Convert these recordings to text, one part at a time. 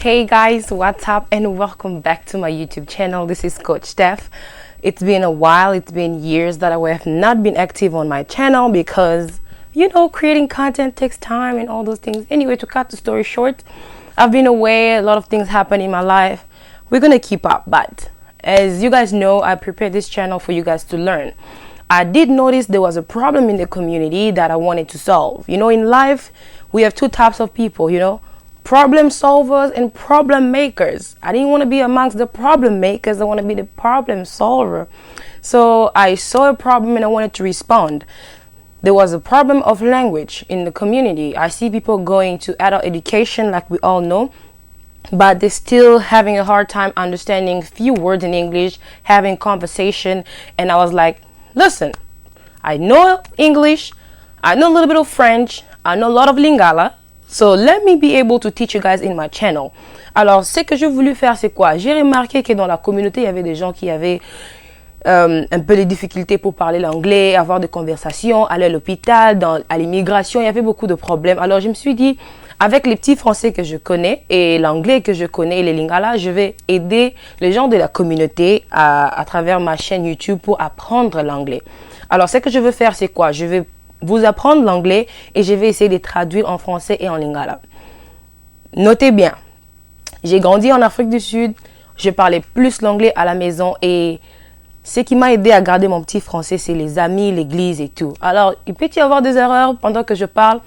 Hey guys, what's up and welcome back to my YouTube channel. This is Coach Steph. It's been a while, it's been years that I have not been active on my channel because, you know, creating content takes time and all those things. Anyway, to cut the story short, I've been away, a lot of things happen in my life. We're gonna keep up, but as you guys know, I prepared this channel for you guys to learn. I did notice there was a problem in the community that I wanted to solve. You know, in life, we have two types of people, you know, problem solvers and problem makers. I didn't want to be amongst the problem makers. I want to be the problem solver. So I saw a problem and I wanted to respond. There was a problem of language in the community. I see people going to adult education, like we all know, but they're still having a hard time understanding few words in English, having conversation. And I was like, listen, I know English, I know a little bit of French, I know a lot of Lingala. So let me be able to teach you guys in my channel. Alors, ce que j'ai voulu faire, c'est quoi? J'ai remarqué que dans la communauté, il y avait des gens qui avaient un peu de difficultés pour parler l'anglais, avoir des conversations, aller à l'hôpital, à l'immigration, il y avait beaucoup de problèmes. Alors, je me suis dit, avec les petits français que je connais et l'anglais que je connais et les lingala, je vais aider les gens de la communauté à travers ma chaîne YouTube pour apprendre l'anglais. Alors, ce que je veux faire, c'est quoi? Je vais vous apprendre l'anglais et je vais essayer de traduire en français et en lingala. Notez bien, j'ai grandi en Afrique du Sud, je parlais plus l'anglais à la maison et ce qui m'a aidé à garder mon petit français, c'est les amis, l'église et tout. Alors, il peut y avoir des erreurs pendant que je parle.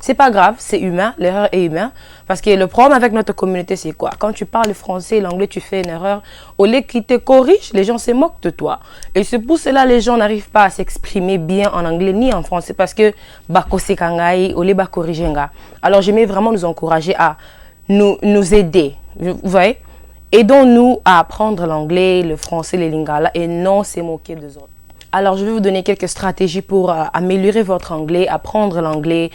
C'est pas grave, c'est humain, l'erreur est humaine. Parce que le problème avec notre communauté, c'est quoi? Quand tu parles le français et l'anglais, tu fais une erreur. Au lieu qu'ils te corrigent, les gens se moquent de toi. Et c'est pour cela que les gens n'arrivent pas à s'exprimer bien en anglais ni en français. Parce que, alors, j'aimais vraiment nous encourager à nous aider. Vous voyez? Aidons-nous à apprendre l'anglais, le français, les lingala et non se moquer des autres. Alors, je vais vous donner quelques stratégies pour améliorer votre anglais, apprendre l'anglais.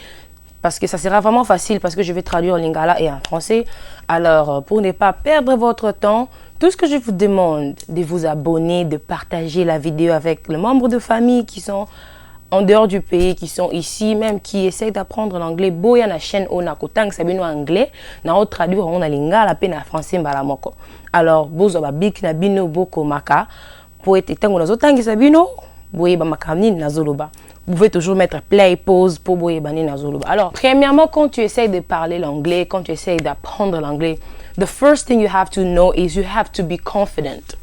Parce que ça sera vraiment facile parce que je vais traduire en lingala et en français. Alors, pour ne pas perdre votre temps, tout ce que je vous demande, de vous abonner, de partager la vidéo avec les membres de famille qui sont en dehors du pays, qui sont ici, même qui essayent d'apprendre l'anglais. Boya na chaîne on a kotang sabino anglais, na o traduire on a lingala pe na français mbalamoko. Alors, bozo ba bik na bino boko maka pour être tango na zotangi sabino, boye ba makamni na zoloba. Vous pouvez toujours mettre play, pause pour boyer bani na zuluba. Alors, premièrement, quand tu essaies de parler l'anglais, quand tu essaies d'apprendre l'anglais, the first thing you have to know is you have to be confident.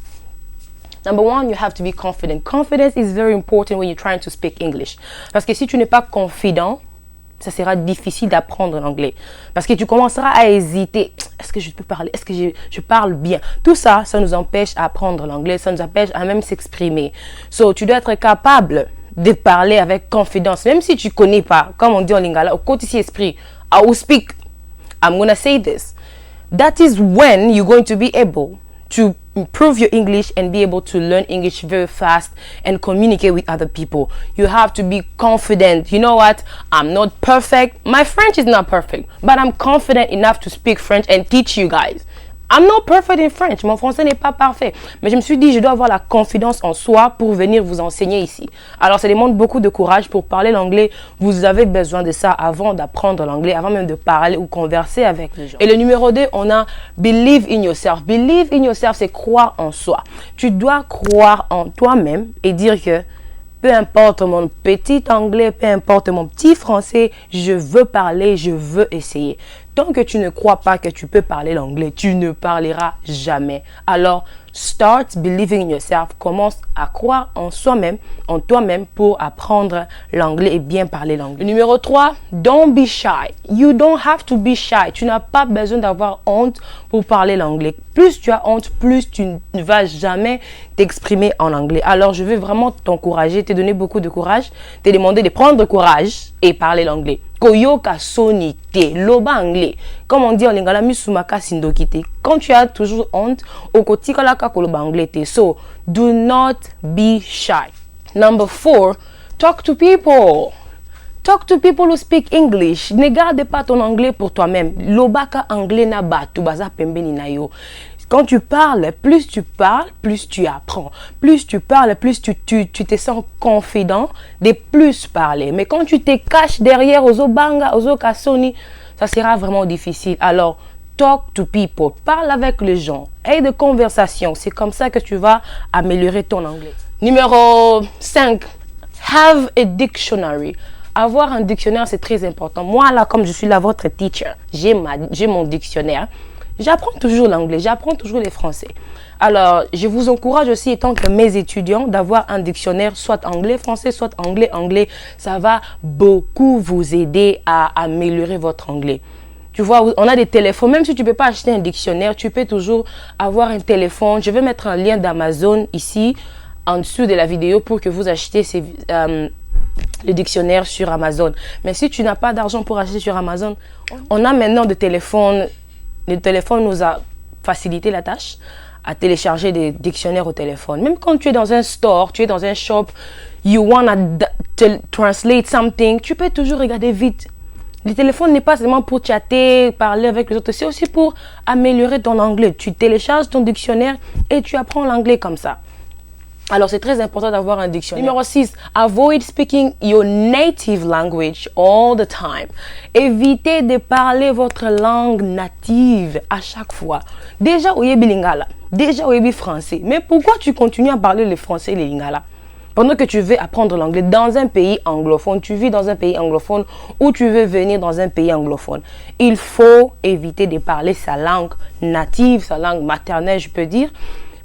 Number one, you have to be confident. Confidence is very important when you're trying to speak English. Parce que si tu n'es pas confident, ça sera difficile d'apprendre l'anglais. Parce que tu commenceras à hésiter. Est-ce que je peux parler? Est-ce que je parle bien? Tout ça, ça nous empêche d'apprendre l'anglais. Ça nous empêche à même s'exprimer. So, tu dois être capable de parler avec confidence, même si tu connais pas, comme on dit en lingala, au côté ici esprit, I will speak, I'm gonna say this. That is when you're going to be able to improve your English and be able to learn English very fast and communicate with other people. You have to be confident. You know what? I'm not perfect. My French is not perfect, but I'm confident enough to speak French and teach you guys. I'm not perfect in French. Mon français n'est pas parfait. Mais je me suis dit, je dois avoir la confiance en soi pour venir vous enseigner ici. Alors, ça demande beaucoup de courage pour parler l'anglais. Vous avez besoin de ça avant d'apprendre l'anglais, avant même de parler ou converser avec les gens. Et le numéro 2, on a believe in yourself. Believe in yourself, c'est croire en soi. Tu dois croire en toi-même et dire que peu importe mon petit anglais, peu importe mon petit français, je veux parler, je veux essayer. Tant que tu ne crois pas que tu peux parler l'anglais, tu ne parleras jamais. Alors, start believing in yourself. Commence à croire en soi-même, en toi-même pour apprendre l'anglais et bien parler l'anglais. Numéro 3, don't be shy. You don't have to be shy. Tu n'as pas besoin d'avoir honte pour parler l'anglais. Plus tu as honte, plus tu ne vas jamais t'exprimer en anglais. Alors, je veux vraiment t'encourager, te donner beaucoup de courage, te demander de prendre courage et parler l'anglais. Koyoka sonite, loba anglais. Comme on dit en lingala, misumaka sindokite. Quand tu as toujours honte, okotika laka koloba anglais te. So, do not be shy. Number 4, talk to people. Talk to people who speak English. Ne garde pas ton anglais pour toi-même. Lobaka anglais na batu baza pembeni na yo. Quand tu parles, plus tu apprends. Plus tu parles, plus tu te sens confident de plus parler. Mais quand tu te caches derrière Ozo Banga, Ozo Kasoni, ça sera vraiment difficile. Alors, Talk to people. Parle avec les gens. Aie des conversations. C'est comme ça que tu vas améliorer ton anglais. Numéro 5. Have a dictionary. Avoir un dictionnaire, c'est très important. Moi, là, comme je suis là, votre teacher, j'ai mon dictionnaire. J'apprends toujours l'anglais, j'apprends toujours les français. Alors, je vous encourage aussi, étant que mes étudiants, d'avoir un dictionnaire, soit anglais-français, soit anglais-anglais. Ça va beaucoup vous aider à améliorer votre anglais. Tu vois, on a des téléphones. Même si tu ne peux pas acheter un dictionnaire, tu peux toujours avoir un téléphone. Je vais mettre un lien d'Amazon ici, en dessous de la vidéo, pour que vous achetiez le dictionnaire sur Amazon. Mais si tu n'as pas d'argent pour acheter sur Amazon, on a maintenant des téléphones. Le téléphone nous a facilité la tâche à télécharger des dictionnaires au téléphone. Même quand tu es dans un store, tu es dans un shop, you wanna translate something, tu peux toujours regarder vite. Le téléphone n'est pas seulement pour chatter, parler avec les autres, c'est aussi pour améliorer ton anglais. Tu télécharges ton dictionnaire et tu apprends l'anglais comme ça. Alors, c'est très important d'avoir un dictionnaire. Numéro 6, avoid speaking your native language all the time. Évitez de parler votre langue native à chaque fois. Déjà, au lingala, déjà, au français. Mais pourquoi tu continues à parler le français et le lingala? Pendant que tu veux apprendre l'anglais dans un pays anglophone, tu vis dans un pays anglophone ou tu veux venir dans un pays anglophone. Il faut éviter de parler sa langue native, sa langue maternelle, je peux dire.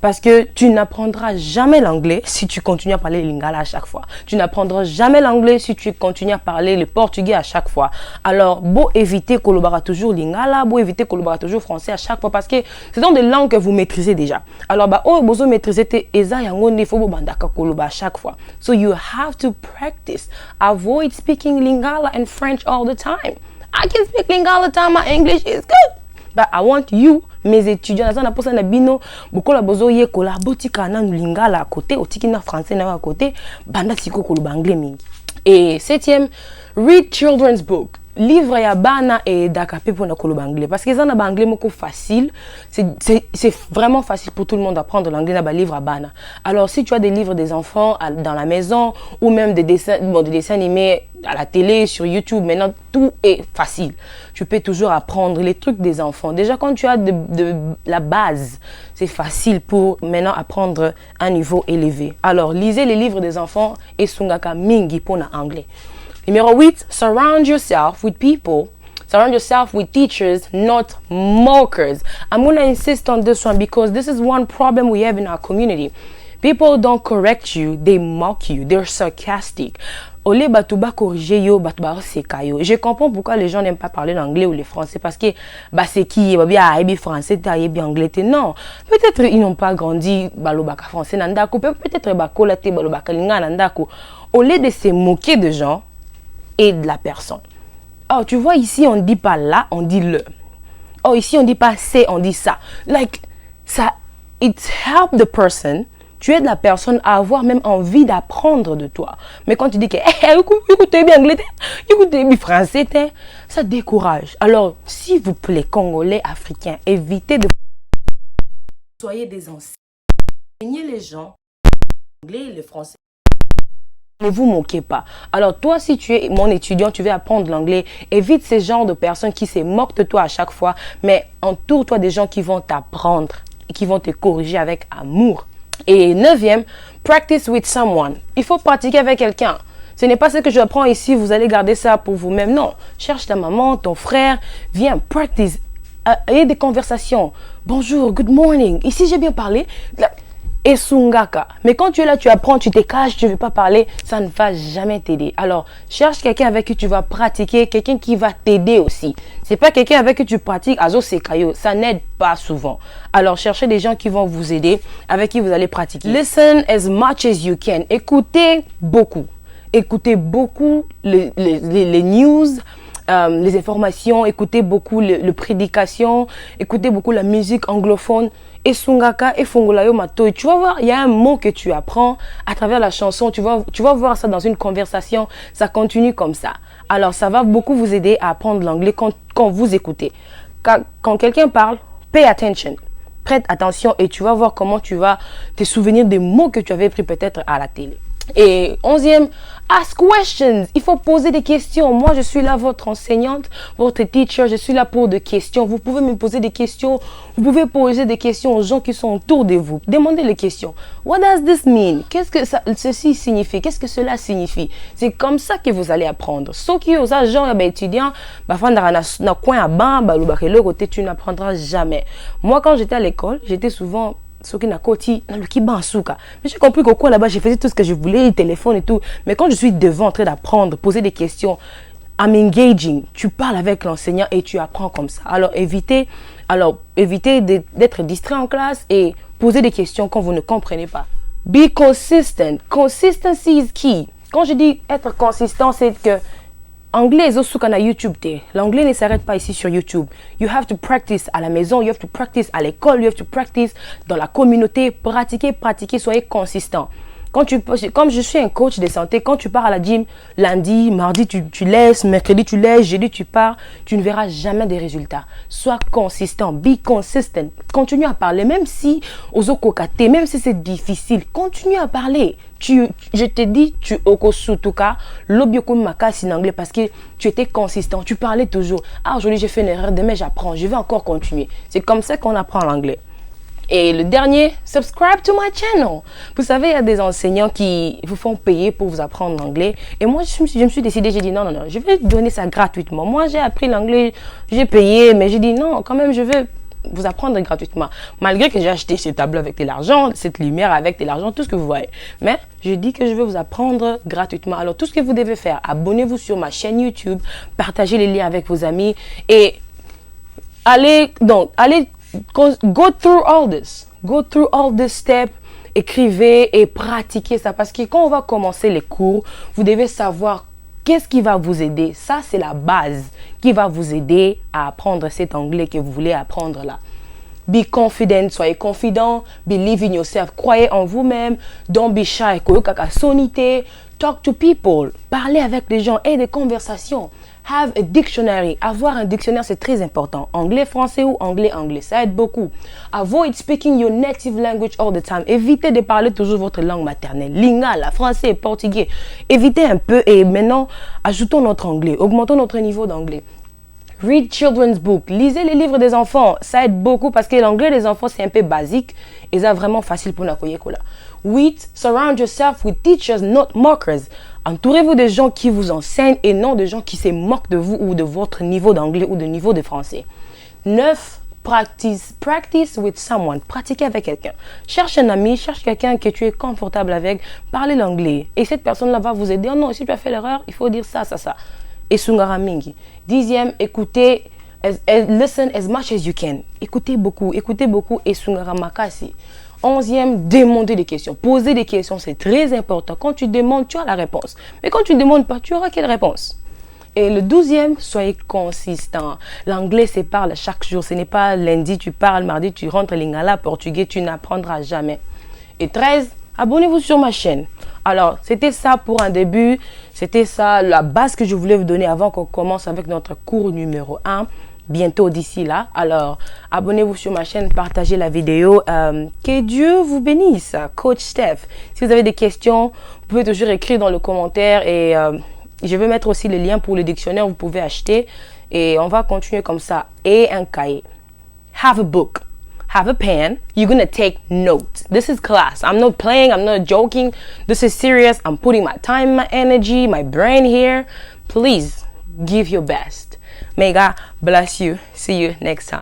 Parce que tu n'apprendras jamais l'anglais si tu continues à parler le lingala à chaque fois. Tu n'apprendras jamais l'anglais si tu continues à parler le portugais à chaque fois. Alors, beau éviter kolobara toujours lingala, beau éviter kolobara toujours français à chaque fois parce que c'est dans des langues que vous maîtrisez déjà. Alors, besoin maîtriser eza yango ne faut bandaka koloba à chaque fois. So you have to practice. Avoid speaking lingala and French all the time. I can speak lingala all the time. My English is good. But I want you, mes étudiants, na posa na bino, beaucoup la bozo ye kola botika na lingala à côté, otiki na français na à côté, banda siko koloba anglais mingi. Et 7e, read children's book. Livre ya bana et dakape pour na koloba anglais parce que ça na anglais moko facile, c'est vraiment facile pour tout le monde d'apprendre l'anglais na ba livre à bana. Alors si tu as des livres des enfants dans la maison ou même des dessins animés à la télé, sur YouTube, maintenant tout est facile. Tu peux toujours apprendre les trucs des enfants. Déjà quand tu as de la base, c'est facile pour maintenant apprendre un niveau élevé. Alors lisez les livres des enfants et sungaka mingi pour na anglais. Numéro 8, surround yourself with people. Surround yourself with teachers, not mockers. I'm going to insist on this one because this is one problem we have in our community. People don't correct you, they mock you, they're sarcastic. Ole batuba corriger yo, batuba seka yo. Je comprends pourquoi les gens n'aiment pas parler l'anglais ou le français parce que c'est qui bien français, bien anglais. Non, peut-être ils n'ont pas grandi balobaka français nandako, peut-être bakola te balobaka linga nandako. Au lieu de se moquer de gens et de la personne. Oh, tu vois ici on dit pas là, on dit le. Oh, ici on dit pas c'est, on dit ça. Like ça, it help the person. Tu aides la personne à avoir même envie d'apprendre de toi. Mais quand tu dis que écoutez bien anglais, écoutez bien français, ça décourage. Alors, s'il vous plaît, Congolais, Africains, évitez de... Soyez des anciens. Enseignez les gens l'anglais et le français. Ne vous moquez pas. Alors, toi, si tu es mon étudiant, tu veux apprendre l'anglais, évite ces genres de personnes qui se moquent de toi à chaque fois, mais entoure-toi des gens qui vont t'apprendre et qui vont te corriger avec amour. Et 9e, practice with someone. Il faut pratiquer avec quelqu'un. Ce n'est pas ce que je apprends ici, vous allez garder ça pour vous-même. Non, cherche ta maman, ton frère, viens, practice. Ayez des conversations. Bonjour, good morning. Ici, j'ai bien parlé. Et sungaka. Mais quand tu es là, tu apprends, tu te caches, tu ne veux pas parler, ça ne va jamais t'aider. Alors, cherche quelqu'un avec qui tu vas pratiquer, quelqu'un qui va t'aider aussi. C'est pas quelqu'un avec qui tu pratiques, azo sekayo, ça n'aide pas souvent. Alors, cherchez des gens qui vont vous aider, avec qui vous allez pratiquer. Listen as much as you can. Écoutez beaucoup. Écoutez beaucoup les news, les informations, écoutez beaucoup les prédications, écoutez beaucoup la musique anglophone. Et sungaka et fongolayo matoi. Tu vas voir, il y a un mot que tu apprends à travers la chanson. Tu vas voir ça dans une conversation. Ça continue comme ça. Alors, ça va beaucoup vous aider à apprendre l'anglais quand vous écoutez. Quand quelqu'un parle, pay attention. Prête attention et tu vas voir comment tu vas te souvenir des mots que tu avais pris peut-être à la télé. Et 11e, ask questions. Il faut poser des questions. Moi, je suis là, votre enseignante, votre teacher. Je suis là pour des questions. Vous pouvez me poser des questions. Vous pouvez poser des questions aux gens qui sont autour de vous. Demandez les questions. What does this mean? Qu'est-ce que ceci signifie? Qu'est-ce que cela signifie? C'est comme ça que vous allez apprendre. Sauf que aux agents étudiants, tu n'apprendras jamais. Moi, quand j'étais à l'école, j'étais souvent ce qui n'a côté dans le kibansuka. Mais j'ai compris qu'au cours là-bas, j'ai fait tout ce que je voulais, le téléphone et tout. Mais quand je suis devant en train d'apprendre, poser des questions, I'm engaging. Tu parles avec l'enseignant et tu apprends comme ça. Alors évitez d'être distrait en classe et poser des questions quand vous ne comprenez pas. Be consistent. Consistency is key. Quand je dis être consistant, c'est que anglais aussi qu'on a YouTube. L'anglais ne s'arrête pas ici sur YouTube. You have to practice à la maison, you have to practice à l'école, you have to practice dans la communauté. Pratiquez, soyez consistant. Comme je suis un coach de santé, quand tu pars à la gym, lundi, mardi, tu laisses, mercredi, tu laisses, jeudi, tu pars, tu ne verras jamais des résultats. Sois consistant, be consistent. Continue à parler, même si aux okokate, même si c'est difficile, continue à parler. Je te dis, tu okosutuka, l'obioko makasi en anglais parce que tu étais consistant, tu parlais toujours. Ah, aujourd'hui j'ai fait une erreur, demain j'apprends, je vais encore continuer. C'est comme ça qu'on apprend l'anglais. Et le dernier, subscribe to my channel. Vous savez, il y a des enseignants qui vous font payer pour vous apprendre l'anglais. Et moi, je me suis décidé, j'ai dit non, je vais donner ça gratuitement. Moi, j'ai appris l'anglais, j'ai payé, mais j'ai dit non, quand même, je vais vous apprendre gratuitement. Malgré que j'ai acheté ce tableau avec de l'argent, cette lumière avec de l'argent, tout ce que vous voyez. Mais je dis que je vais vous apprendre gratuitement. Alors, tout ce que vous devez faire, abonnez-vous sur ma chaîne YouTube, partagez les liens avec vos amis et allez go through all this. Go through all this steps. Écrivez et pratiquez ça. Parce que quand on va commencer les cours, vous devez savoir qu'est-ce qui va vous aider. Ça, c'est la base qui va vous aider à apprendre cet anglais que vous voulez apprendre là. Be confident, soyez confident. Believe in yourself, croyez en vous-même. Don't be shy, talk to people. Parlez avec les gens et des conversations. Have a dictionary. Avoir un dictionnaire, c'est très important. Anglais, français ou anglais, ça aide beaucoup. Avoid speaking your native language all the time. Évitez de parler toujours votre langue maternelle. Lingala, français, portugais. Évitez un peu et maintenant, ajoutons notre anglais. Augmentons notre niveau d'anglais. Read children's book. Lisez les livres des enfants. Ça aide beaucoup parce que l'anglais des enfants, c'est un peu basique. Et c'est vraiment facile pour nous. 8. Surround yourself with teachers, not mockers. Entourez-vous des gens qui vous enseignent et non de gens qui se moquent de vous ou de votre niveau d'anglais ou de niveau de français. 9. Practice with someone. Pratiquez avec quelqu'un. Cherche un ami, cherche quelqu'un que tu es confortable avec. Parlez l'anglais. Et cette personne-là va vous aider. Oh non, si tu as fait l'erreur, il faut dire ça. Et sungara mingi. 10e, écoutez, listen as much as you can. Écoutez beaucoup et sungara makasi. 11e, demandez des questions. Poser des questions, c'est très important. Quand tu demandes, tu as la réponse. Mais quand tu ne demandes pas, tu auras quelle réponse? Et le 12e, soyez consistant. L'anglais se parle chaque jour. Ce n'est pas lundi, tu parles, mardi, tu rentres lingala, portugais, tu n'apprendras jamais. Et 13, abonnez-vous sur ma chaîne. Alors, c'était ça pour un début. C'était ça, la base que je voulais vous donner avant qu'on commence avec notre cours numéro 1. Bientôt d'ici là. Alors, abonnez-vous sur ma chaîne, partagez la vidéo. Que Dieu vous bénisse. Coach Steph. Si vous avez des questions, vous pouvez toujours écrire dans le commentaire et je vais mettre aussi le lien pour le dictionnaire. Vous pouvez acheter et on va continuer comme ça. Et un cahier. Have a book. Have a pen. You're going to take notes. This is class. I'm not playing. I'm not joking. This is serious. I'm putting my time, my energy, my brain here. Please give your best. May God bless you. See you next time.